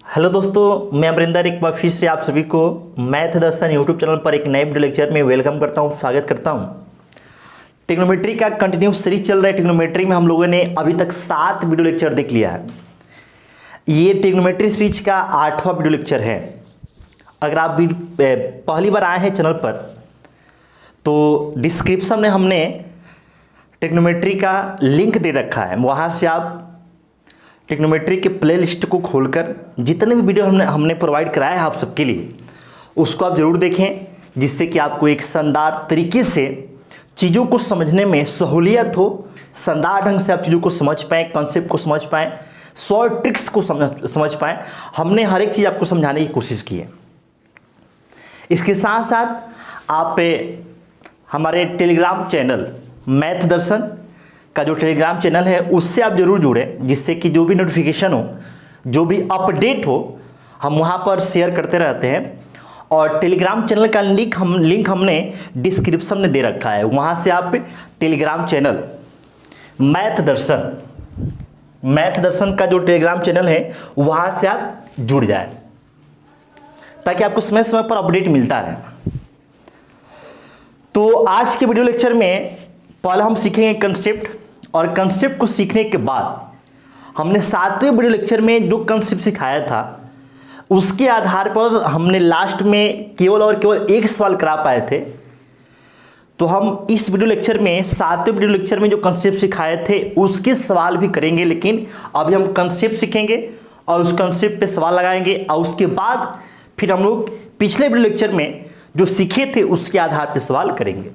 Hello दोस्तों, मैं अमरिंदर एक बार फिर से आप सभी को मैथ दर्शन यूट्यूब चैनल पर एक नए वीडियो लेक्चर में वेलकम करता हूं, स्वागत करता हूं। ट्रिग्नोमेट्री का कंटिन्यू सीरीज चल रहा है। ट्रिग्नोमेट्री में हम लोगों ने अभी तक 7 वीडियो लेक्चर देख लिया है। ये ट्रिग्नोमेट्री सीरीज का 8वां वीडियो लेक्चर है। अगर आप भी पहली बार आए हैं चैनल पर तो डिस्क्रिप्शन में हमने ट्रिग्नोमेट्री का लिंक दे रखा है, वहाँ से आप ट्रिग्नोमेट्री के प्लेलिस्ट को खोलकर जितने भी वीडियो हमने प्रोवाइड कराया है आप सबके लिए, उसको आप ज़रूर देखें, जिससे कि आपको एक शानदार तरीके से चीज़ों को समझने में सहूलियत हो, शानदार ढंग से आप चीज़ों को समझ पाएँ, कॉन्सेप्ट को समझ पाएँ, शॉर्ट ट्रिक्स को समझ पाएँ। हमने हर एक चीज़ आपको समझाने की कोशिश की है। इसके साथ साथ आप हमारे टेलीग्राम चैनल मैथ दर्शन का जो टेलीग्राम चैनल है उससे आप जरूर जुड़ें, जिससे कि जो भी नोटिफिकेशन हो, जो भी अपडेट हो, हम वहाँ पर शेयर करते रहते हैं। और टेलीग्राम चैनल का लिंक हमने डिस्क्रिप्शन में दे रखा है, वहाँ से आप टेलीग्राम चैनल मैथ दर्शन का जो टेलीग्राम चैनल है वहाँ से आप जुड़ जाएं, ताकि आपको समय समय पर अपडेट मिलता रहे। तो आज के वीडियो लेक्चर में पहले हम सीखेंगे कंसेप्ट, और कंसेप्ट को सीखने के बाद हमने 7वें वीडियो लेक्चर में जो कंसेप्ट सिखाया था उसके आधार पर हमने लास्ट में केवल और केवल एक सवाल करा पाए थे। तो हम इस वीडियो लेक्चर में 7वें वीडियो लेक्चर में जो कंसेप्ट सिखाए थे उसके सवाल भी करेंगे, लेकिन अभी हम कंसेप्ट सीखेंगे और उस कंसेप्ट पे सवाल लगाएंगे, और उसके बाद फिर हम लोग पिछले वीडियो लेक्चर में जो सीखे थे उसके आधार पर सवाल करेंगे।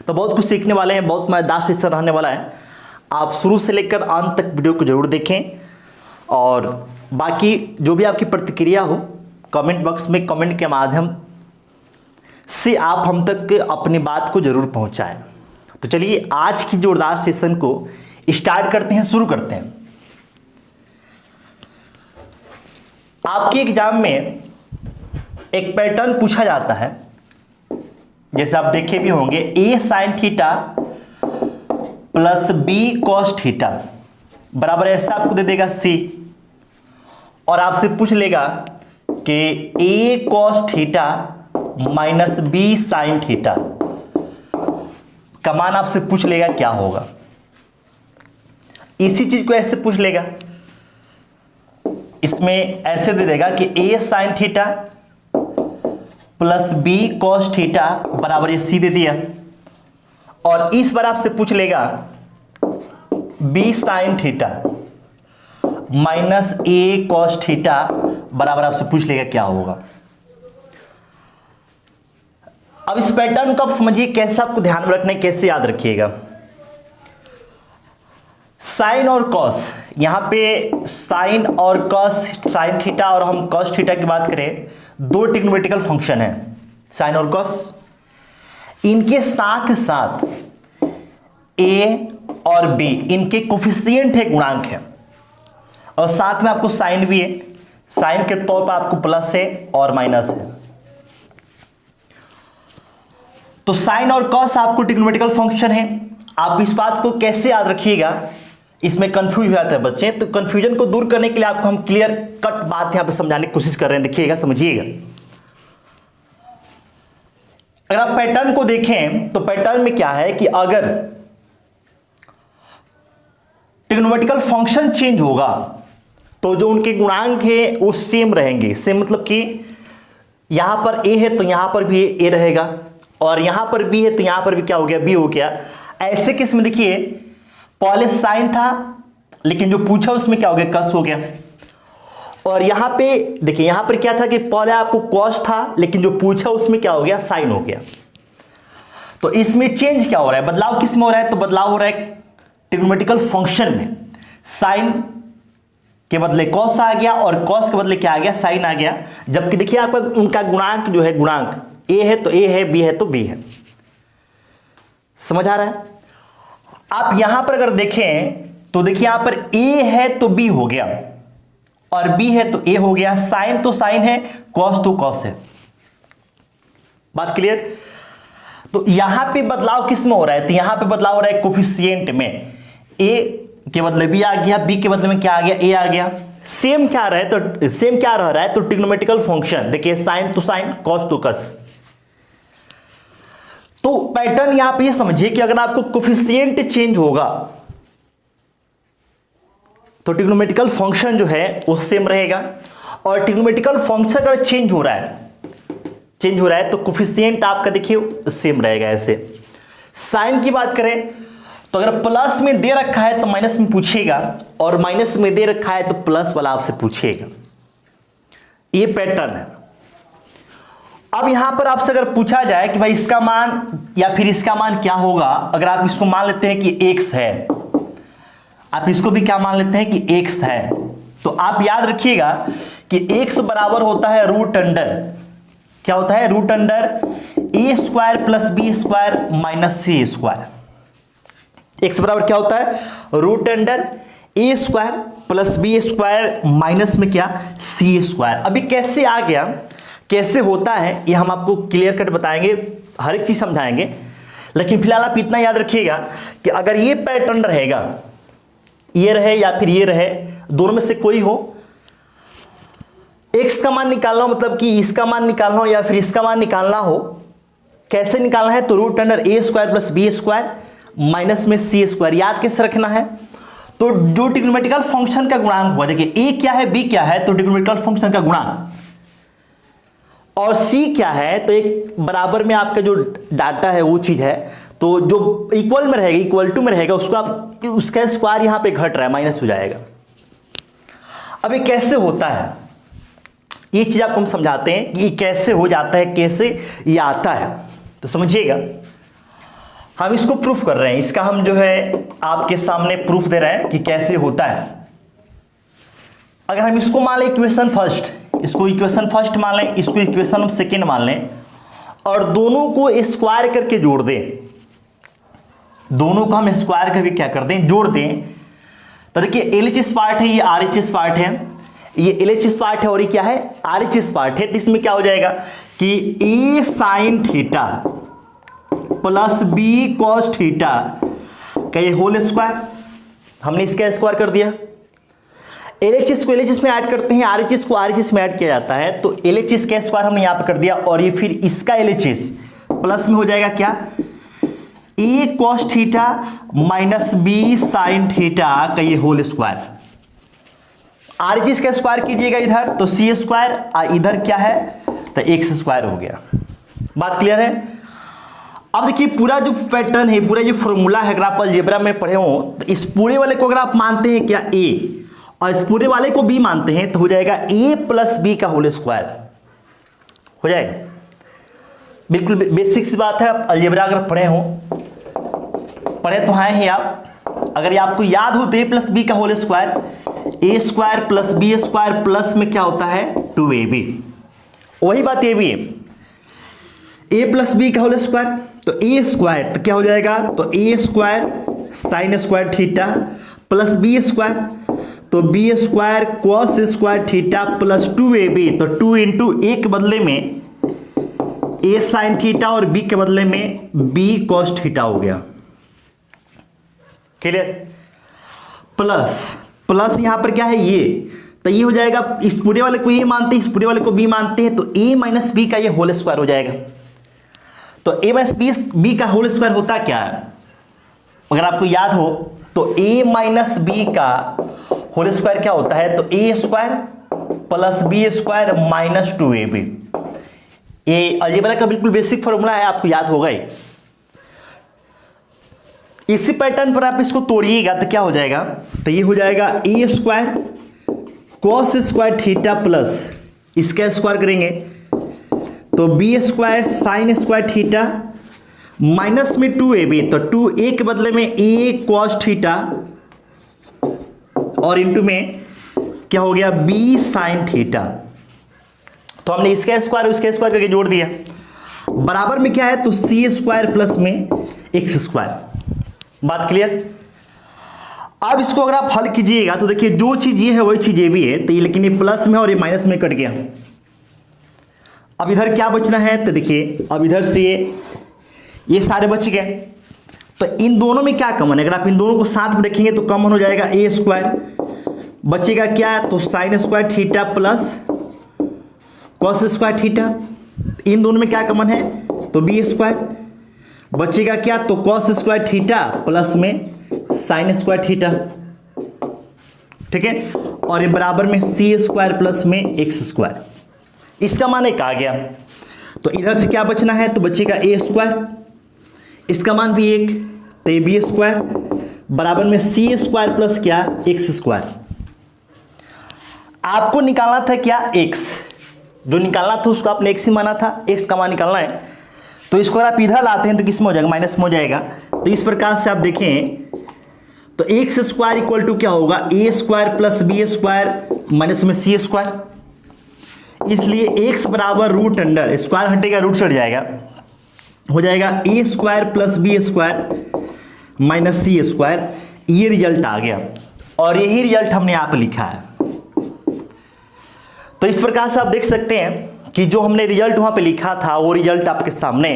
तो बहुत कुछ सीखने वाले हैं, बहुत मजेदार सेशन रहने वाला है। आप शुरू से लेकर अंत तक वीडियो को जरूर देखें, और बाकी जो भी आपकी प्रतिक्रिया हो कमेंट बॉक्स में कमेंट के माध्यम से आप हम तक अपनी बात को जरूर पहुंचाएं। तो चलिए आज की जोरदार सेशन को स्टार्ट करते हैं, शुरू करते हैं। आपके एग्जाम में एक पैटर्न पूछा जाता है, जैसे आप देखे भी होंगे, a sin theta plus b cos theta बराबर ऐसा आपको दे देगा c, और आपसे पूछ लेगा कि a cos theta minus b sin theta का मान आपसे पूछ लेगा क्या होगा। इसी चीज को ऐसे पूछ लेगा, इसमें ऐसे दे देगा कि a sin theta plus b cos theta बराबर ये c दे दिया, और इस बार आपसे पूछ लेगा b sin theta minus a cos theta बराबर आपसे पूछ लेगा क्या होगा। अब इस पैटर्न को आप समझिए कैसे आपको ध्यान में रखना है, कैसे याद रखिएगा। साइन और कॉस, यहां पे साइन और कॉस, साइन थीटा और हम कॉस थीटा की बात करें, दो ट्रिग्नोमेट्रिकल फंक्शन है साइन और कॉस। इनके साथ साथ ए और बी इनके कोफिशिएंट है, गुणांक है, और साथ में आपको साइन भी है। साइन के तौर पर आपको प्लस है और माइनस है। तो साइन और कॉस आपको ट्रिग्नोमेट्रिकल फंक्शन है। आप इस बात को कैसे याद रखिएगा, इसमें कंफ्यूज हो जाता है बच्चे, तो कंफ्यूजन को दूर करने के लिए आपको हम क्लियर कट बात यहां पे समझाने की कोशिश कर रहे हैं। देखिएगा, समझिएगा। अगर आप पैटर्न को देखें तो पैटर्न में क्या है कि अगर ट्रिग्नोमेट्रिकल फंक्शन चेंज होगा तो जो उनके गुणांक है वो सेम रहेंगे। सेम मतलब कि यहां पर a है तो यहां पर भी a रहेगा, और यहां पर b है तो यहां पर भी क्या हो गया, b हो गया। ऐसे केस में देखिए पहले साइन था लेकिन जो पूछा उसमें क्या हो गया, कस हो गया। और यहां पे देखिए, यहां पर क्या था कि पहले आपको कॉस था लेकिन जो पूछा उसमें क्या हो गया, साइन हो गया। तो इसमें चेंज क्या हो रहा है, बदलाव किस में हो रहा है, तो बदलाव हो रहा है ट्रिग्नोमेट्रिकल फंक्शन में। साइन के बदले कॉस आ गया और कॉस के बदले क्या आ गया, साइन आ गया। जबकि देखिए आपका उनका गुणांक जो है, गुणांक a है तो a है, b है तो b है। समझ आ रहा है। आप यहां पर अगर देखें तो देखिए यहां पर a है तो b हो गया, और b है तो a हो गया। साइन तो साइन है, कॉस तो कॉस है। बात क्लियर। तो यहां पे बदलाव किस में हो रहा है, तो यहां पे बदलाव हो रहा है कोफिशिएंट में। a के बदले b आ गया, b के बदले में क्या आ गया, a आ गया। सेम क्या रहे तो सेम क्या रह रहा है, तो ट्रिग्नोमेट्रिकल फंक्शन देखिए sine to sine, cos to cos. तो पैटर्न यहां पे ये समझिए कि अगर आपको कोफिशिएंट चेंज होगा तो ट्रिग्नोमेट्रिकल फंक्शन जो है वो सेम रहेगा, और ट्रिग्नोमेट्रिकल फंक्शन अगर चेंज हो रहा है तो कोफिशिएंट आपका देखिए सेम रहेगा। ऐसे साइन की बात करें तो अगर प्लस में दे रखा है तो माइनस में पूछेगा, और माइनस में दे रखा है तो प्लस वाला आपसे पूछेगा। ये पैटर्न है। अब यहां पर आपसे अगर पूछा जाए कि भाई इसका मान या फिर इसका मान क्या होगा, अगर आप इसको मान लेते हैं कि x है, आप इसको भी क्या मान लेते हैं कि x है, तो आप याद रखिएगा कि x बराबर होता है रूट अंडर, क्या होता है, root under A square plus B square minus C square. x बराबर क्या होता है, root under A square plus B square minus में क्या, सी स्क्वायर। अभी कैसे आ गया, कैसे होता है, ये हम आपको क्लियर कट बताएंगे, हर एक चीज समझाएंगे। लेकिन फिलहाल आप इतना याद रखिएगा कि अगर ये पैटर्न रहेगा, ये रहे या फिर ये रहे, दोनों में से कोई हो, x का मान निकालना हो, मतलब कि इसका मान निकालना हो या फिर इसका मान निकालना हो, कैसे निकालना है, तो root under A square plus B square minus में सी स्क्वायर। याद कैसे रखना है, तो जो ट्रिग्नोमेट्रिकल फंक्शन का गुणांक हुआ, देखिए ए क्या है, बी क्या है, तो ट्रिग्नोमेट्रिकल फंक्शन का गुणांक, और सी क्या है, तो एक बराबर में आपका जो डाटा है वो चीज है, तो जो इक्वल में रहेगा, इक्वल टू में रहेगा, उसको आप उसका स्क्वायर यहां पे घट रहा है, माइनस हो जाएगा। अब ये कैसे होता है, ये चीज आपको हम समझाते हैं कि ये कैसे हो जाता है, कैसे ये आता है, तो समझिएगा। हम इसको प्रूफ कर रहे हैं, इसका हम जो है आपके सामने प्रूफ दे रहे हैं कि कैसे होता है। अगर हम इसको मान लें इक्वेशन फर्स्ट, इसको इक्वेशन फर्स्ट मान लें, इसको इक्वेशन हम सेकेंड मान लें, और दोनों को स्क्वायर करके जोड़ दें, दोनों को हम स्क्वायर करके क्या कर दें, जोड़ दें, तो देखिए LHS पार्ट है, ये RHS पार्ट है, ये LHS पार्ट है और ये क्या है, RHS पार्ट है। तो इसमें क्या हो जाएगा कि A sine theta plus B cos theta का ये होल स्क्वायर, हमने इसका स्क्वायर कर दिया। LHS को LHS में ऐड करते हैं, RHS को RHS में ऐड किया जाता है, तो LHS का स्क्वायर हमने यहां पर कर दिया, और ये फिर इसका LHS प्लस में हो जाएगा क्या, A cos theta minus B sine theta का ये होल स्क्वायर। RHS का स्क्वायर कीजिएगा इधर, तो C स्क्वायर, इधर क्या है, तो x स्क्वायर हो गया। बात क्लियर है। अब देखिए पूरा जो पैटर्न है, पूरा जो फॉर्मूला है, अगर आप अलजेब्रा में पढ़े हो, तो इस पूरे वाले को अगर आप मानते हैं क्या a, और इस पूरे वाले को b मानते हैं, तो हो जाएगा a प्लस बी का होल स्क्वायर हो जाएगा। बिल्कुल बेसिक सी बात है। आप अलजेब्रा अगर पढ़े तो हैं ही आप, अगर ये आपको याद हो तो a प्लस बी का whole square, a square plus B square plus में क्या होता है 2ab, वही बात ये भी है, a प्लस बी का होल स्क्वायर, तो a स्क्वायर तो क्या हो जाएगा, तो a square sine square theta plus B square, तो B square cos square theta plus 2ab, तो 2 इंटू a के बदले में a साइन थीटा और b के बदले में b कॉस थीटा हो गया। क्लियर। प्लस यहां पर क्या है ये, तो ये हो जाएगा, इस पूरे वाले को ये मानते हैं, इस पूरे वाले को b मानते हैं, तो a माइनस बी का ये होल स्क्वायर हो जाएगा। तो a माइनस बी का होल स्क्वायर होता क्या है, अगर आपको याद हो तो a माइनस बी का होल स्क्वायर क्या होता है, तो a square plus B square minus 2ab। ये अलजेब्रा का बिल्कुल बेसिक फॉर्मूला है, आपको याद होगा ही। इसी पैटर्न पर आप इसको तोड़िएगा तो क्या हो जाएगा, तो ये हो जाएगा a square cos square theta plus इसका स्क्वायर करेंगे तो B square sine square theta minus में 2ab, तो 2a के बदले में a कॉस थीटा और इंटू में क्या हो गया b साइन थीटा। तो हमने इसका स्क्वायर उसका स्क्वायर करके जोड़ दिया, बराबर में क्या है, तो c स्क्वायर प्लस में x स्क्वायर। बात क्लियर। अब इसको अगर आप हल कीजिएगा तो देखिए जो चीज ये है वही चीज ये भी है, तो ये लेकिन ये प्लस में और ये माइनस में कट गया। अब इधर क्या बचना है, तो देखिए अब इधर से ये सारे बच गए, तो इन दोनों में क्या कॉमन है, अगर आप इन दोनों को साथ में देखेंगे तो कॉमन हो जाएगा a स्क्वायर बचेगा क्या, तो sine square theta plus cos square theta, इन दोनों में क्या कॉमन है, तो बी स्क्वायर। बचेगा क्या, तो कॉस स्क्वायर थीटा प्लस में साइन स्क्वायर थीटा, ठीक है, और ये बराबर में सी स्क्वायर प्लस में एक्स स्क्वायर। इसका मान एक आ गया, तो इधर से क्या बचना है, तो बचेगा ए स्क्वायर, इसका मान भी एक, तो ए बी स्क्वायर बराबर में सी स्क्वायर प्लस क्या, एक्स स्क्वायर। आपको निकालना था क्या, एक्स, जो निकालना था उसको आपने एक्स ही माना था, एक्स का मान निकालना है, तो इसको अगर आप इधर लाते हैं तो किस में हो जाएगा, माइनस में हो जाएगा। तो इस प्रकार से आप देखें तो एक्स स्क्वायर इक्वल टू क्या होगा, A square plus B square minus में सी स्क्वायर। इसलिए एक्स बराबर रूट अंडर, स्क्वायर हटेगा रूट चढ़ जाएगा, हो जाएगा A square plus B square minus C square. ये रिजल्ट आ गया और यही रिजल्ट हमने यहाँ पे लिखा है। तो इस प्रकार से आप देख सकते हैं कि जो हमने रिजल्ट वहां पे लिखा था वो रिजल्ट आपके सामने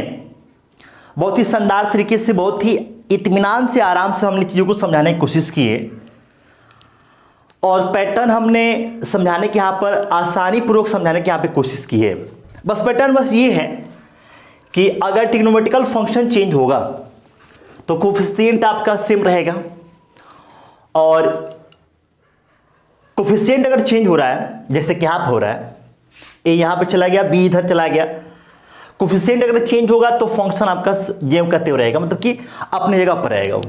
बहुत ही शानदार तरीके से, बहुत ही इत्मीनान से, आराम से हमने चीज़ों को समझाने की कोशिश की है और पैटर्न हमने समझाने के यहाँ पर आसानी पूर्वक समझाने की यहाँ पे कोशिश की है। बस पैटर्न बस ये है कि अगर ट्रिग्नोमेट्रिकल फंक्शन चेंज होगा तो कोफिशिएंट आपका सेम रहेगा, और कोफिशिएंट अगर चेंज हो रहा है जैसे कि यहाँ पर हो रहा है, ए यहाँ पे चला गया, बी इधर चला गया, कोफिशिएंट अगर चेंज होगा तो फंक्शन आपका जेम का त्यों रहेगा, मतलब कि अपनी जगह पर रहेगा वो।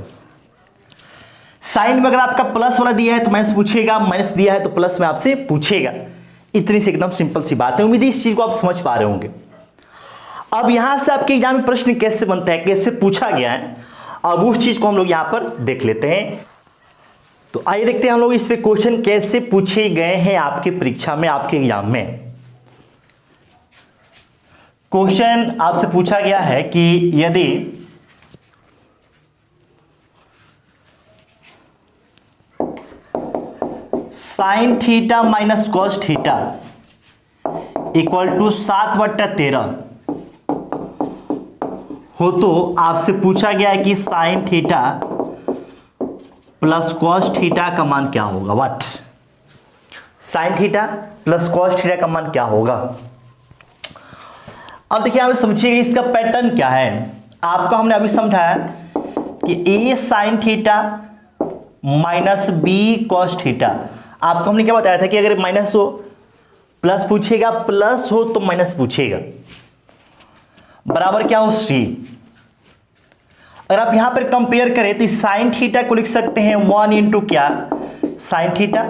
साइन में अगर आपका प्लस वाला दिया है तो माइनस पूछेगा, माइनस दिया है तो प्लस में आपसे पूछेगा। इतनी सी एकदम सिंपल सी बात है। उम्मीद है इस चीज को आप समझ पा रहे होंगे। अब यहां से आपके एग्जाम में प्रश्न कैसे बनता है, कैसे पूछा गया है, अब उस चीज को हम लोग यहां पर देख लेते हैं। तो आइए देखते हैं हम लोग इस पे क्वेश्चन कैसे पूछे गए हैं आपके परीक्षा में, आपके एग्जाम में। क्वेश्चन आपसे पूछा गया है कि यदि sine theta minus cos theta equal to 7/13 हो तो आपसे पूछा गया है कि sine theta plus cos theta का मान क्या होगा। What, sine theta plus cos theta का मान क्या होगा। अब देखिए आप समझिएगा इसका पैटर्न क्या है। आपको हमने अभी समझाया कि A sine theta minus B cos theta. आपको हमने क्या बताया था कि अगर माइनस हो प्लस पूछेगा, प्लस हो तो माइनस पूछेगा, बराबर क्या हो सी। अगर आप यहां पर कंपेयर करें तो साइन थीटा को लिख सकते हैं 1 इंटू क्या, साइन थीटा।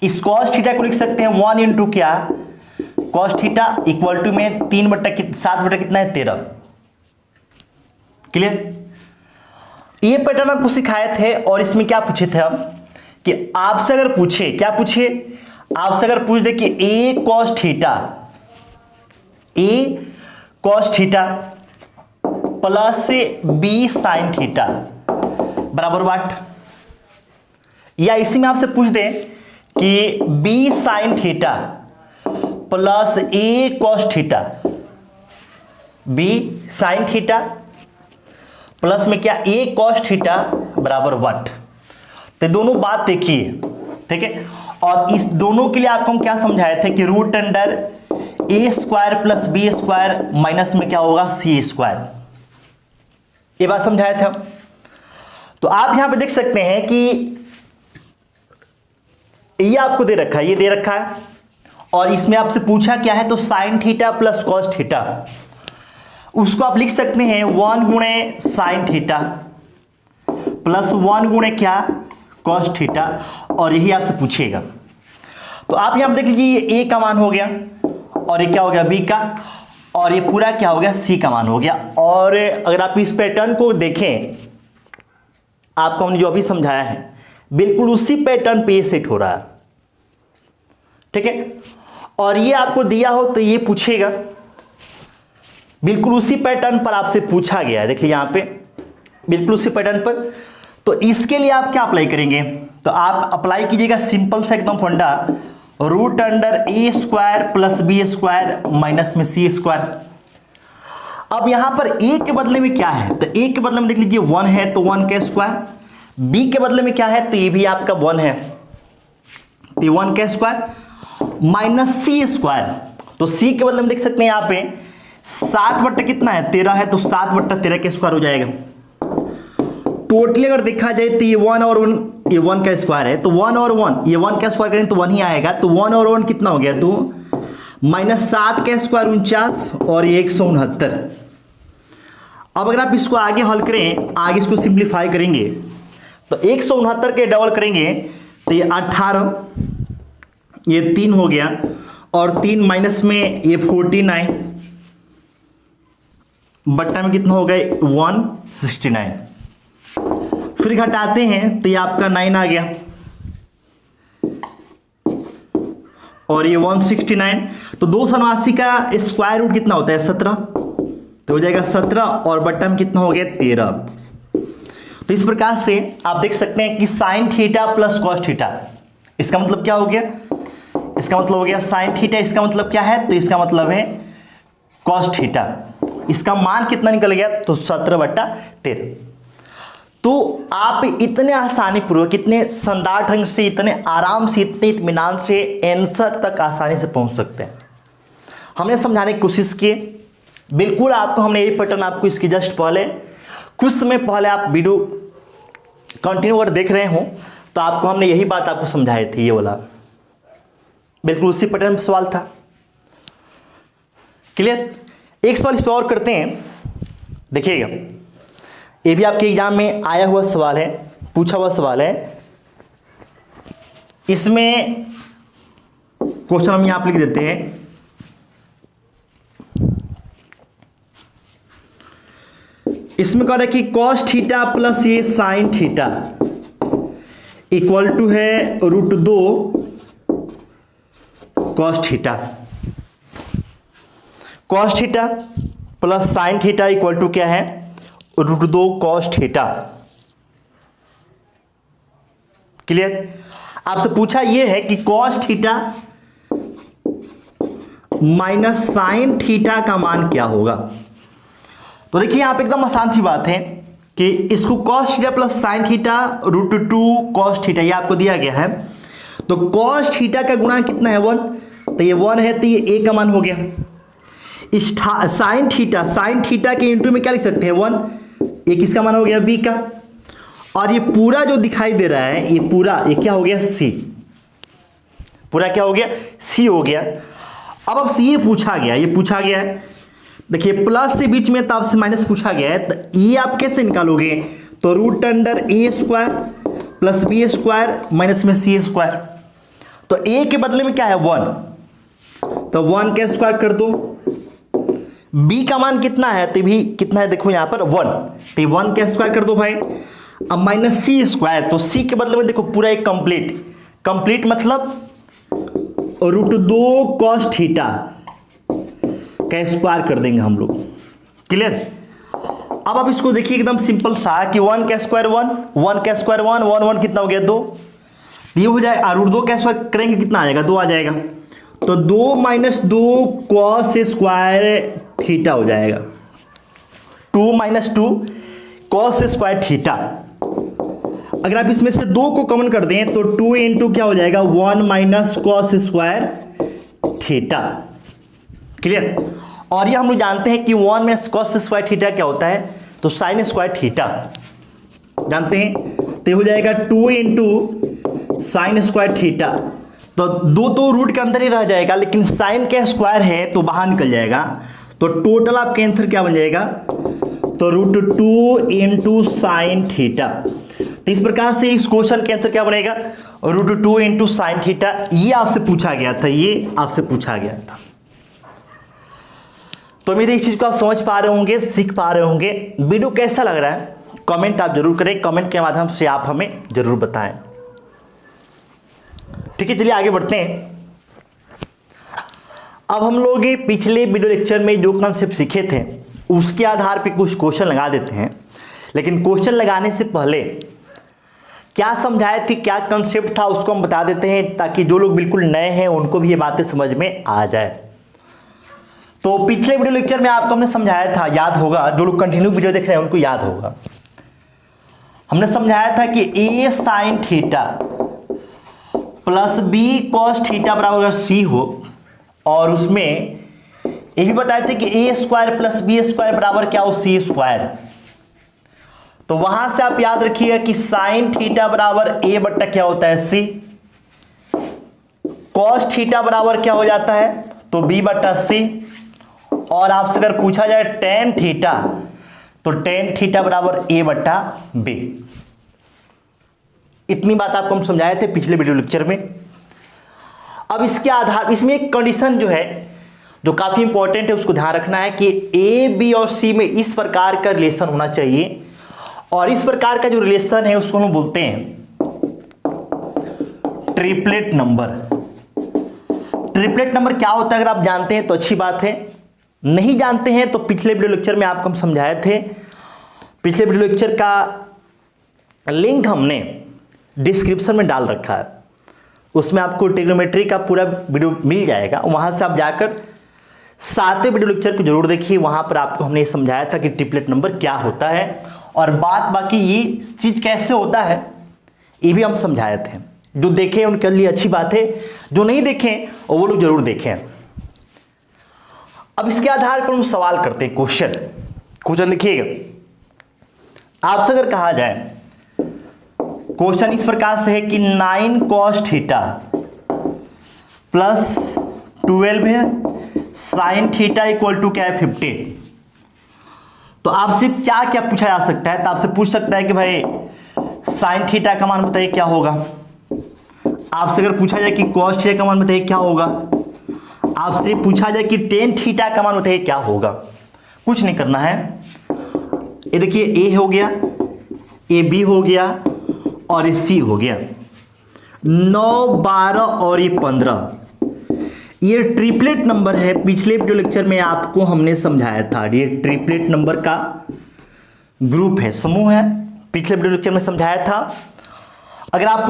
इस कॉस थीटा को लिख सकते हैं 1 इंटू क्या, कॉस थीटा इक्वल टू में 7 कितना है 13। क्लियर। ये पैटर्न आपको सिखाए थे और इसमें क्या पूछे थे हम कि आपसे अगर पूछे, क्या पूछे, आपसे अगर पूछ दे कि A cos theta, A cos theta plus B sine theta बराबर वाट, या इसी में आपसे पूछ दे कि B sine theta plus A cos theta, B sine theta plus में क्या ए कॉस थीटा बराबर व्हाट। तो दोनों बात देखिए, ठीक है। और इस दोनों के लिए आपको हम क्या समझाए थे कि root under A square plus B square minus में क्या होगा सी स्क्वायर, ये बात समझाए थे हम। तो आप यहां पे देख सकते हैं कि ये आपको दे रखा है, ये दे रखा है, और इसमें आपसे पूछा क्या है तो sign theta plus cos theta. उसको आप लिख सकते हैं 1 गुणे साइन थीटा प्लस 1 गुणे क्या कॉस थीटा, और यही आपसे पूछेगा। तो आप यहां पर देख लीजिए ये ए का मान हो गया और ये क्या हो गया बी का, और ये पूरा क्या हो गया सी का मान हो गया। और अगर आप इस पैटर्न को देखें, आपको हमने जो अभी समझाया है बिल्कुल उसी पैटर्न पे ये सेट हो रहा है, ठीक है। और ये आपको दिया हो तो ये पूछेगा, बिल्कुल उसी पैटर्न पर आपसे पूछा गया है। देखिए यहां पे बिल्कुल उसी पैटर्न पर। तो इसके लिए आप क्या अप्लाई करेंगे, तो आप अप्लाई कीजिएगा सिंपल सा एकदम funda, root under A square plus B square minus में सी स्क्वायर। अब यहां पर ए के बदले में क्या है, तो ए के बदले में देख लीजिए 1 है तो 1 का स्क्वायर, बी के बदले में क्या है तो ये भी आपका 1 है, तो 1 का स्क्वायर माइनस सी स्क्वायर, तो सी के बदले में देख सकते हैं यहाँ पे 7 बट्टा कितना है 13 है, तो 7 बट्टा 13 का स्क्वायर हो जाएगा। टोटली अगर देखा जाए तो ये 1 और 1, ये 1 का स्क्वायर है, तो 1 और 1, ये 1 का स्क्वायर करें तो 1 ही आएगा, तो 1 और 1 कितना हो गया, तो माइनस 7 का स्क्वायर 49 और ये 169। अब अगर आप इसको आगे हल करें, आगे इसको सिंप्लीफाई करेंगे तो 169 के डबल करेंगे तो ये 18, ये 3 हो गया और 3 माइनस में ये 49, बट्टा में कितना हो गया 169। फिर घटाते हैं तो ये आपका 9 आ गया और ये 169, तो 289 का स्क्वायर रूट कितना होता है 17, तो हो जाएगा 17 और बट्टा में कितना हो गया 13। तो इस प्रकार से आप देख सकते हैं कि sine theta plus cos theta, इसका मतलब क्या हो गया, इसका मतलब हो गया साइन थीटा, इसका मतलब क्या है, तो इसका मतलब है कॉस थीटा। इसका मान कितना निकल गया, तो 17/13। तो आप इतने आसानी पूर्वक, इतने शानदार ढंग से, इतने आराम से, इतने इत्मीनान से आंसर तक आसानी से पहुंच सकते हैं। हमने समझाने की कोशिश की, बिल्कुल आपको हमने यही पैटर्न आपको इसकी जस्ट पहले कुछ समय पहले आप वीडियो कंटिन्यू अगर देख रहे हो तो आपको हमने यही बात आपको समझाई थी, ये वाला बिल्कुल उसी पैटर्न में सवाल था। क्लियर। एक सवाल इस पर और करते हैं, देखिएगा ये भी आपके एग्जाम में आया हुआ सवाल है, पूछा हुआ सवाल है। इसमें क्वेश्चन हम यहां पर लिख देते हैं, इसमें कह रहा है कि कॉस थीटा प्लस ये साइन थीटा इक्वल टू है √2 cos theta. Cos theta plus sine theta equal to क्या है, √2 कॉस थीटा। क्लियर। आपसे पूछा यह है कि cos theta minus sine theta का मान क्या होगा। तो देखिए यहां पे एकदम आसान सी बात है कि इसको cos theta plus sine theta √2 cos theta ये आपको दिया गया है, तो कॉस थीटा का गुणा कितना है 1, तो ये 1 है, तो ये a का मान हो गया। इस साइन थीटा के इंटू में क्या लिख सकते हैं 1, ये किसका मान हो गया b का, और ये पूरा जो दिखाई दे रहा है ये पूरा ये क्या हो गया c, पूरा क्या हो गया c हो गया। अब c ये पूछा गया है, देखिए प्लस से बीच में तो आपसे माइनस पूछा गया है, तो ये आप कैसे निकालोगे, तो √a² प्लस b² माइनस में c², तो a के बदले में क्या है 1, तो 1 का स्क्वायर कर दो, b का मान कितना है, तो भी कितना है देखो यहां पर 1, तो 1 का स्क्वायर कर दो भाई। अब माइनस c², तो c के बदले में देखो पूरा एक कंप्लीट मतलब √2 कॉस थीटा का स्क्वायर कर देंगे हम लोग। क्लियर। अब आप इसको देखिए एकदम सिंपल सा कि 1 का स्क्वायर 1 का स्क्वायर 1 कितना हो गया 2, ये हो जाएगा √2 का स्क्वायर करेंगे कितना आ जाएगा 2 आ जाएगा, तो 2 - 2 कॉस स्क्वायर थीटा हो जाएगा, 2 - 2 कॉस स्क्वायर थीटा। अगर आप इसमें से 2 को कॉमन कर दें तो 2 × क्या हो जाएगा 1 - कॉस स्क्वायर थीटा। क्लियर। और ये हम लोग जानते हैं कि 1 - कॉस स्क्वायर थीटा क्या होता है, तो साइन स्क्वायर थीटा जानते हैं, तो हो जाएगा 2 × साइन स्क्वायर थीटा। तो 2 तो रूट के अंदर ही रह जाएगा, लेकिन साइन का स्क्वायर है तो बाहर निकल जाएगा, तो टोटल आपका आंसर क्या बन जाएगा, तो √2 × साइन थीटा। तो इस प्रकार से इस क्वेश्चन के आंसर क्या बनेगा, √2 × साइन थीटा। ये आपसे पूछा गया था, तो उम्मीद है इस चीज को आप समझ पा रहे होंगे, सीख पा रहे होंगे। वीडियो कैसा लग रहा है कमेंट आप जरूर करें, कमेंट के माध्यम से आप हमें जरूर बताएं। ठीक है, चलिए आगे बढ़ते हैं। अब हम लोग पिछले वीडियो लेक्चर में जो कॉन्सेप्ट सीखे थे उसके आधार पर कुछ क्वेश्चन लगा देते हैं, लेकिन क्वेश्चन लगाने से पहले क्या समझाए थे, क्या कॉन्सेप्ट था उसको हम बता देते हैं, ताकि जो लोग बिल्कुल नए हैं उनको भी ये बातें समझ में आ जाए। तो पिछले वीडियो लेक्चर में आपको हमने समझाया था, याद होगा, जो लोग कंटिन्यू वीडियो देख रहे हैं उनको याद होगा, हमने समझाया था कि a sin theta plus b cos theta बराबर अगर सी हो, और उसमें ये भी बताए थे कि ए स्क्वायर प्लस बी स्क्वायर बराबर क्या हो, सी स्क्वायर, तो वहां से आप याद रखिएगा कि साइन थीटा बराबर ए बट्टा क्या होता है, सी, कॉस थीटा बराबर क्या हो जाता है, तो बी बट्टा सी, और आपसे अगर पूछा जाए टेन थीटा, तो टेन थीटा बराबर ए बट्टा बी। इतनी बात आपको हम समझाए थे पिछले वीडियो लेक्चर में। अब इसके आधार, इसमें एक कंडीशन जो है जो काफी इंपॉर्टेंट है, उसको ध्यान रखना है कि ए बी और सी में इस प्रकार का रिलेशन होना चाहिए, और इस प्रकार का जो रिलेशन है उसको हम बोलते हैं ट्रिपलेट नंबर। ट्रिपलेट नंबर क्या होता है अगर आप जानते हैं तो अच्छी बात है, नहीं जानते हैं तो पिछले वीडियो लेक्चर में आपको हम समझाए थे। पिछले वीडियो लेक्चर का लिंक हमने डिस्क्रिप्शन में डाल रखा है, उसमें आपको ट्रिग्नोमेट्री का पूरा वीडियो मिल जाएगा, वहां से आप जाकर 7वें वीडियो लेक्चर को जरूर देखिए। वहां पर आपको हमने समझाया था कि ट्रिपलेट नंबर क्या होता है, और बाकी ये चीज कैसे होता है ये भी हम समझाए थे। जो देखें उनके लिए अच्छी बात है, जो नहीं देखें और वो लोग जरूर देखें। अब इसके आधार पर हम सवाल करते हैं, क्वेश्चन लिखिएगा। आपसे अगर कहा जाए, क्वेश्चन इस प्रकार से है कि 9 cos थीटा प्लस 12 है साइन थीटा इक्वल टू क्या है, 15, तो आपसे क्या क्या पूछा जा सकता है, तो आपसे पूछ सकता है कि भाई साइन थीटा का मान बताइए क्या होगा। आपसे अगर पूछा जाए कि कॉस थीटा का मान बताइए क्या होगा। आपसे पूछा जाए कि टेन थीटा का मान बताइए क्या होगा। कुछ नहीं करना है, ये देखिए ए हो गया, ए बी हो गया, और ये सी हो गया। 9, 12 और ये 15, ये ट्रिपलेट नंबर है। पिछले वीडियो लेक्चर में आपको हमने समझाया था, ये ट्रिपलेट नंबर का ग्रुप है, समूह है, पिछले वीडियो लेक्चर में समझाया था। अगर आप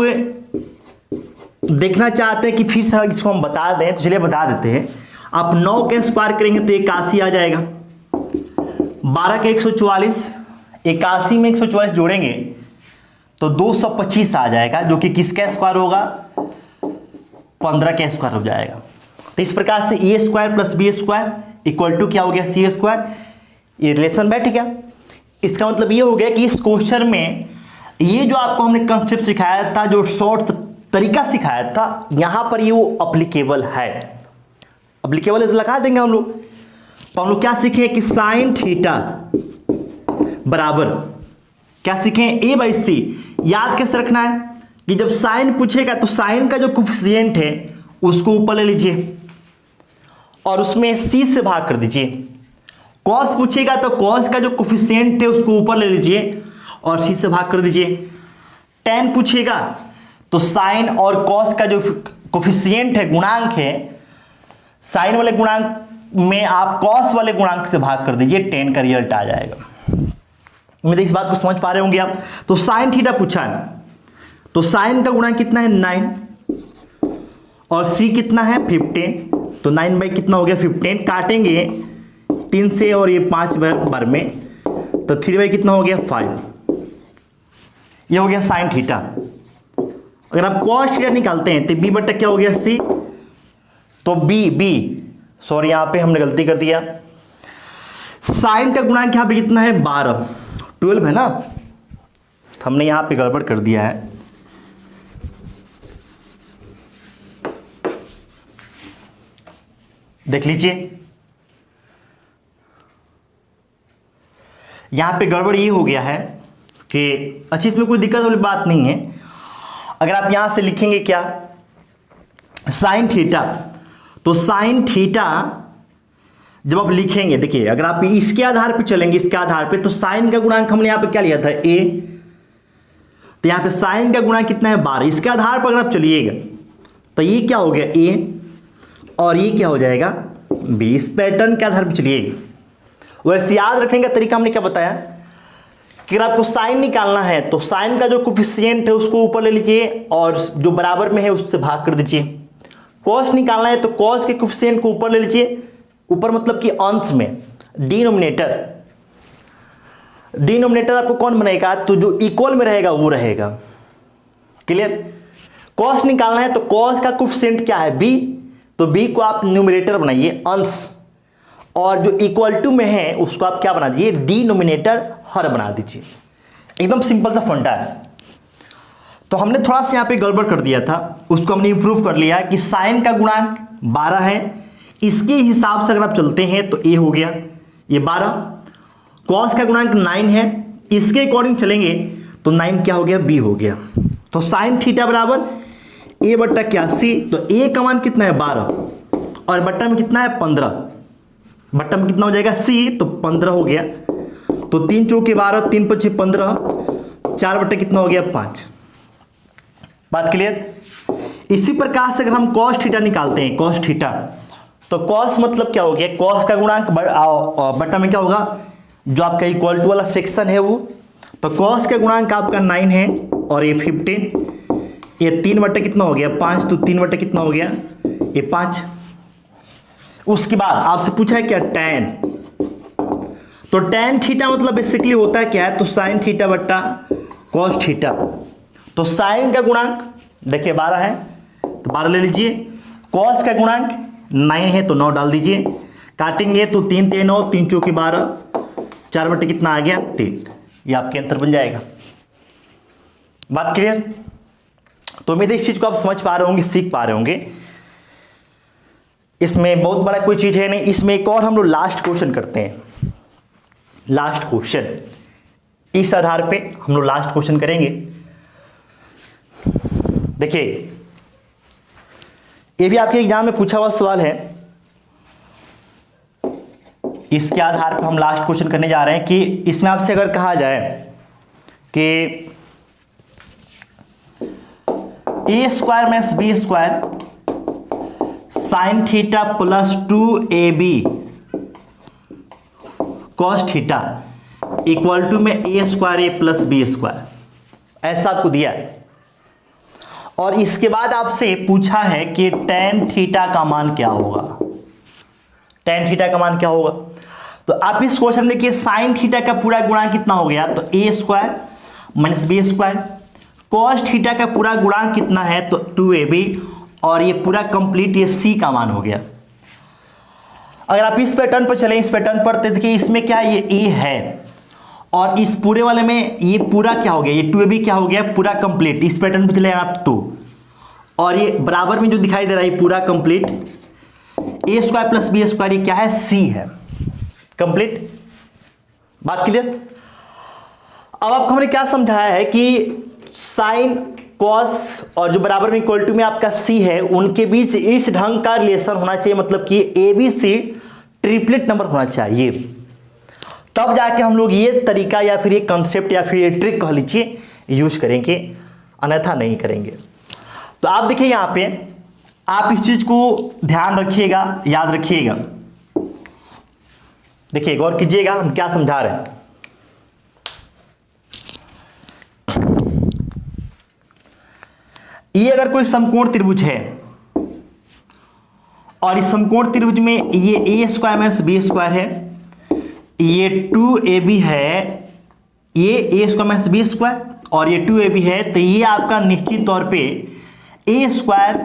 देखना चाहते हैं कि फिर से इसको हम बता दें तो चलिए बता देते हैं। आप 9 के स्क्वायर करेंगे तो 81 आ जाएगा, 12 के 144, 81 में 144 जोड़ेंगे तो 225 आ जाएगा, जो कि किसका स्क्वायर होगा, 15 का स्क्वायर हो जाएगा। तो इस प्रकार से A square plus B square equal to क्या हो गया, सी स्क्वायर। ये रिलेशन बैठ गया। इसका मतलब ये हो गया कि इस क्वेश्चन में ये जो आपको हमने कंसेप्ट सिखाया था, जो शॉर्ट तरीका सिखाया था, यहां पर ये वो अप्लीकेबल है। अप्लीकेबल है तो लगा देंगे हम लोग। तो हम लोग क्या सीखे कि साइन थीटा बराबर क्या सीखे, ए बाई सी। याद कैसे रखना है कि जब साइन पूछेगा तो साइन का जो कोफिशिएंट है उसको ऊपर ले लीजिए और उसमें सी से भाग कर दीजिए। कॉस पूछेगा तो कॉस का जो कोफिशिएंट है उसको ऊपर ले लीजिए और सी से भाग कर दीजिए। टेन पूछेगा तो साइन और कॉस का जो कोफिशिएंट है, गुणांक है, साइन वाले गुणांक में आप कॉस वाले गुणांक से भाग कर दीजिए, टेन का रिजल्ट आ जाएगा। उम्मीद है इस बात को समझ पा रहे होंगे आप। तो साइन थीटा पूछा है तो साइन का गुणांक कितना है, 9, और सी कितना है, 15। तो 9 बाई कितना हो गया, 15। काटेंगे 3 से और ये 5 बार में, तो 3 बाई कितना हो गया, 5। ये हो गया साइन थीटा। अगर आप कॉस थीटा निकालते हैं तो बी बट्टा क्या हो गया, सी। तो बी सॉरी यहां पे हमने गलती कर दिया। साइन का गुणांक यहां पे कितना है, 12, 12 है ना, तो हमने यहां पे गड़बड़ कर दिया है। देख लीजिए यहां पे गड़बड़ ये हो गया है कि अच्छी, इसमें कोई दिक्कत वाली बात नहीं है। अगर आप यहां से लिखेंगे क्या, साइन थीटा, तो साइन थीटा जब आप लिखेंगे, देखिए अगर आप इसके आधार पे चलेंगे, इसके आधार पे, तो साइन का गुणांक हमने यहां पे क्या लिया था, ए। तो यहां पे साइन का गुणांक कितना है, 12। इसके आधार पर अगर आप चलिएगा तो ये क्या हो गया, ए, और ये क्या हो जाएगा, बी। इस पैटर्न के आधार पर चलिएगा। वैसे याद रखने का तरीका हमने क्या बताया कि अगर आपको साइन निकालना है तो साइन का जो कोफिशिएंट है उसको ऊपर ले लीजिए और जो बराबर में है उससे भाग कर दीजिए। कॉस निकालना है तो कॉस के कोफिशिएंट को ऊपर ले लीजिए, ऊपर मतलब कि अंश में, डिनोमिनेटर आपको कौन बनेगा, तो जो इक्वल में रहेगा वो रहेगा। क्लियर। कॉस निकालना है तो कॉस का कोफिशिएंट क्या है b, तो b को आप न्यूमरेटर बनाइए अंश, और जो इक्वल टू में है उसको आप क्या बना दीजिए डिनोमिनेटर हर बना दीजिए। एकदम सिंपल सा फंडा है। तो हमने थोड़ा सा यहाँ पे गड़बड़ कर दिया था, उसको हमने इंप्रूव कर लिया कि साइन का गुणांक 12 है, इसके हिसाब से अगर आप चलते हैं तो a हो गया ये 12, कॉस का गुणांक 9 है, इसके अकॉर्डिंग चलेंगे तो 9 क्या हो गया b हो गया। तो साइन थीटा बराबर a बट्टा क्या c, तो a का मान कितना है 12 और बट्टा में कितना है 15, बट्टा में कितना हो जाएगा c, तो 15 हो गया। तो 3 चौके 12, 3 पच्चे 15, 4 बट्टा कितना हो गया 5। बात क्लियर। इसी प्रकार से अगर हम कॉस थीटा निकालते हैं, कॉस थीटा, तो कॉस मतलब क्या हो गया, कॉस का गुणांक बट्टा में क्या होगा जो आपका इक्वल टू वाला सेक्शन है वो, तो कॉस का गुणांक आपका 9 है और ये 15, ये 3 बट्टा कितना हो गया 5, तो 3 बट्टा कितना हो गया ये 5। उसके बाद आपसे पूछा है क्या टैन, तो टैन थीटा मतलब बेसिकली होता है क्या है, तो साइन थीटा बट्टा कॉस थीटा। तो साइन का गुणांक देखिए 12 है तो 12 ले लीजिए, कॉस का गुणांक 9 है तो 9 डाल दीजिए, काटेंगे तो 3 3 9, 3 चौके 12, 4 बटे कितना आ गया 3, ये आपके आंसर बन जाएगा। बात क्लियर। तो उम्मीद है इस चीज को आप समझ पा रहे होंगे, सीख पा रहे होंगे। इसमें बहुत बड़ा कोई चीज है नहीं। इसमें एक और हम लोग लास्ट क्वेश्चन करते हैं, लास्ट क्वेश्चन, इस आधार पे हम लोग लास्ट क्वेश्चन करेंगे। देखिए ये भी आपके एग्जाम में पूछा हुआ सवाल है, इसके आधार पर हम लास्ट क्वेश्चन करने जा रहे हैं कि इसमें आपसे अगर कहा जाए कि a square minus b square sine theta plus 2ab cos theta equal to में a square a plus B square, ऐसा आपको दिया है और इसके बाद आपसे पूछा है कि tan थीटा का मान क्या होगा, tan थीटा का मान क्या होगा। तो आप इस क्वेश्चन में देखिए साइन थीटा का पूरा गुणांक कितना हो गया, तो a square minus b square, cos theta का पूरा गुणांक कितना है तो 2ab, और ये पूरा कंप्लीट ये c का मान हो गया। अगर आप इस पैटर्न पर चलें, इस पैटर्न पर, तो देखिए इसमें क्या ये a है और इस पूरे वाले में ये पूरा क्या हो गया, ये 2ab क्या हो गया पूरा कंप्लीट। इस पैटर्न पे चले आप तो, और ये बराबर में जो दिखाई दे रहा है पूरा complete a square plus B square, ये क्या है c है कंप्लीट। बात क्लियर। अब आपको हमने क्या समझाया है कि साइन कॉस और जो बराबर में इक्वल टू में आपका c है उनके बीच इस ढंग का रिलेशन होना चाहिए, मतलब कि ABC ट्रिपलेट नंबर होना चाहिए, तब जाके हम लोग ये तरीका या फिर ये कंसेप्ट या फिर ये ट्रिक कह लीजिए यूज करेंगे, अन्यथा नहीं करेंगे। तो आप देखिए यहाँ पे आप इस चीज को ध्यान रखिएगा, याद रखिएगा। देखिए गौर कीजिएगा हम क्या समझा रहे हैं। ये अगर कोई समकोण त्रिभुज है और इस समकोण त्रिभुज में ये a square minus b square है, ये 2ab है, ये a square minus b square और ये 2ab है, तो ये आपका निश्चित तौर पे a square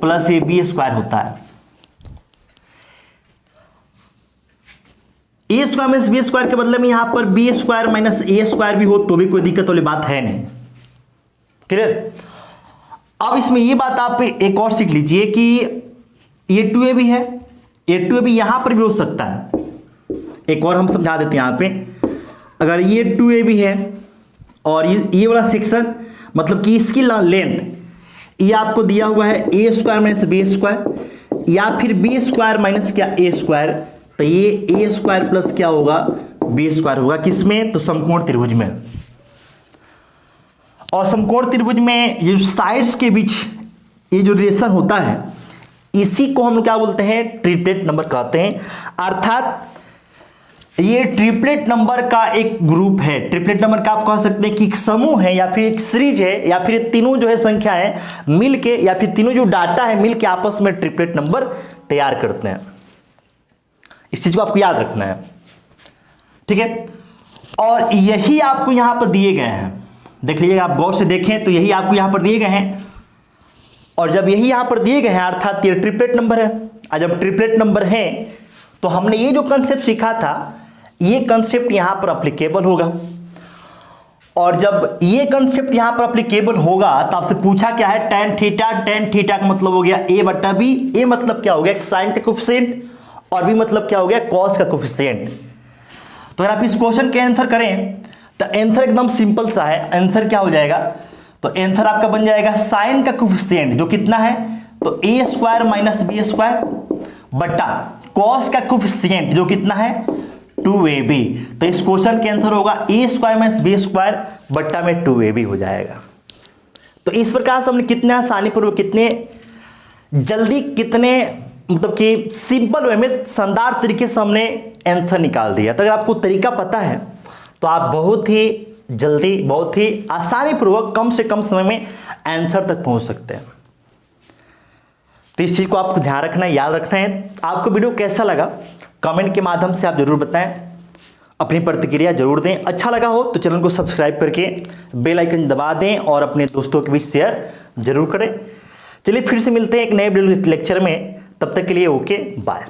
plus a b square होता है। a square minus b square के बदले में यहां पर b square minus a square भी हो तो भी कोई दिक्कत वाली बात है नहीं। क्लियर। अब इसमें ये बात आप एक और सीख लीजिए कि ये 2ab है, ये 2ab यहां पर भी हो सकता है। एक और हम समझा देते हैं यहां पे, अगर ये 2ab है और ये वाला सेक्शन मतलब कि इसकी लेंथ ये आपको दिया हुआ है a square minus b square या फिर बी स्क्वायर माइनस क्या a स्क्वायर, तो ये a स्क्वायर प्लस क्या होगा बी स्क्वायर होगा, किसमें तो समकोण त्रिभुज में। और समकोण त्रिभुज में जो साइड्स के बीच ये जो रिलेशन होता है इसी को हम क्या बोलते हैं ट्रिपलेट नंबर कहते हैं। अर्थात ये ट्रिपलेट नंबर का एक ग्रुप है। ट्रिपलेट नंबर का आप कह सकते हैं कि एक समूह है या फिर एक सीरीज है या फिर तीनों जो है संख्या है मिलके या फिर तीनों जो डाटा है मिलके आपस में ट्रिपलेट नंबर तैयार करते हैं। इस चीज को आपको याद रखना है, ठीक है। और यही आपको यहां पर दिए गए हैं, देख लीजिएगा आप गौर से देखें तो यही आपको यहां पर दिए गए हैं। और जब यही यहां पर दिए गए हैं अर्थात ये ट्रिपलेट नंबर है, और जब ट्रिपलेट नंबर है तो हमने ये जो कंसेप्ट सीखा था ये कंसेप्ट यहां पर अप्लीकेबल होगा। और जब ये कंसेप्ट यहां पर अप्लीकेबल होगा तो आपसे पूछा क्या है, tan थीटा का मतलब हो गया a बट्टा b, a मतलब क्या हो गया साइन का कोफिशिएंट, और b मतलब क्या हो गया कॉस का कोफिशिएंट। तो अगर आप इस क्वेश्चन के आंसर करें तो आंसर एकदम सिंपल सा है, आंसर क्या हो जाएगा, तो आंसर आपका बन जाएगा साइन का कोफिशिएंट जो कितना है, तो a square minus b square बट्टा कॉस का कोफिशिएंट जो कितना है 2ab। तो इस क्वेश्चन के आंसर होगा a square minus b square बट्टा में 2ab हो जाएगा। तो इस प्रकार से हमने कितने आसानी पूर्वक, कितने जल्दी, कितने मतलब कि सिंपल वे में शानदार तरीके से हमने आंसर निकाल दिया। तो अगर आपको तरीका पता है तो आप बहुत ही जल्दी, बहुत ही आसानी पूर्वक कम से कम समय में आंसर तक पहुंच सकते हैं। तो इस चीज को आपको ध्यान रखना है, याद रखना है। आपको वीडियो कैसा लगा कमेंट के माध्यम से आप जरूर बताएं, अपनी प्रतिक्रिया जरूर दें। अच्छा लगा हो तो चैनल को सब्सक्राइब करके बेल आइकन दबा दें और अपने दोस्तों के बीच शेयर जरूर करें। चलिए फिर से मिलते हैं एक नए लेक्चर में, तब तक के लिए ओके बाय।